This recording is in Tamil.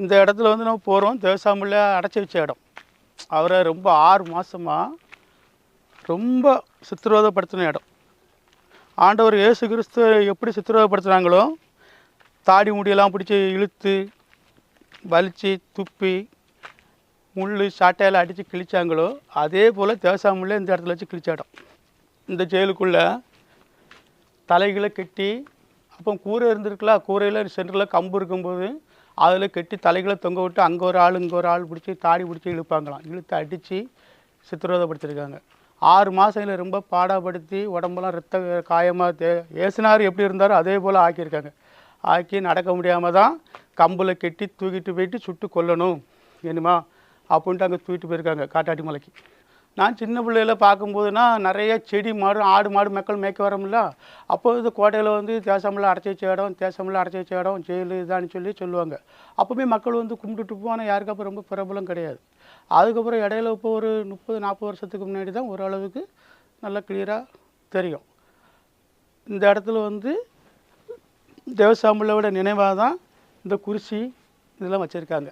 இந்த இடத்துல வந்து நம்ம போகிறோம், தேவசாமியில் அடைச்சி வச்ச இடம். அவரை ரொம்ப 6 மாதமாக ரொம்ப சித்திரவதைப்படுத்தின இடம். ஆண்டவர் இயேசு கிறிஸ்து எப்படி சித்திரவதைப்படுத்துனாங்களோ, தாடி முடியெல்லாம் பிடிச்சி இழுத்து வலித்து துப்பி முள் சாட்டையால் அடித்து கிழிச்சாங்களோ, அதே போல் தேவசாமியில் இந்த இடத்துல வச்சு கிழிச்ச இடம். இந்த ஜெயிலுக்குள்ளே தலைகளை கட்டி, அப்போ கூரை இருந்திருக்குல்ல, கூரையில் சென்டரில் கம்பு இருக்கும்போது அதில் கட்டி தலைகளை தொங்க விட்டு அங்கே ஒரு ஆள் இங்கே ஒரு ஆள் பிடிச்சி தாடி பிடிச்சி இழுப்பாங்களாம். இழுத்து அடித்து சித்திரவதைப்படுத்திருக்காங்க. 6 மாதங்களில் ரொம்ப பாடாப்படுத்தி உடம்பெல்லாம் ரத்த காயமாக ஏசுனார் எப்படி இருந்தாரோ அதே போல் ஆக்கியிருக்காங்க. ஆக்கி நடக்க முடியாமல் தான் கம்பில் கட்டி தூக்கிட்டு போயிட்டு சுட்டு கொல்லணும் என்னமா அப்படின்ட்டு அங்கே தூக்கிட்டு போயிருக்காங்க காட்டாட்டி மலைக்கு. நான் சின்ன பிள்ளையில பார்க்கும்போதுனா நிறைய செடி மாடு ஆடு மாடு மக்கள் மேய்க்க வரோம்ல, அப்போ இந்த கோட்டையில் வந்து தேசமில் அடைச்சி வச்ச இடம், தேசமில் அடைச்சி வச்ச இடம் ஜெயிலு இதான்னு சொல்லுவாங்க. அப்போவே மக்கள் வந்து கும்பிட்டுட்டு போவோம். ஆனால் யாருக்கு அப்போ ரொம்ப பிரபலம் கிடையாது. அதுக்கப்புறம் இடையில இப்போ ஒரு 30-40 வருஷத்துக்கு முன்னாடி தான் ஓரளவுக்கு நல்லா கிளியராக தெரியும். இந்த இடத்துல வந்து தேவசாமியோட நினைவாக தான் இந்த குருசி இதெல்லாம் வச்சுருக்காங்க.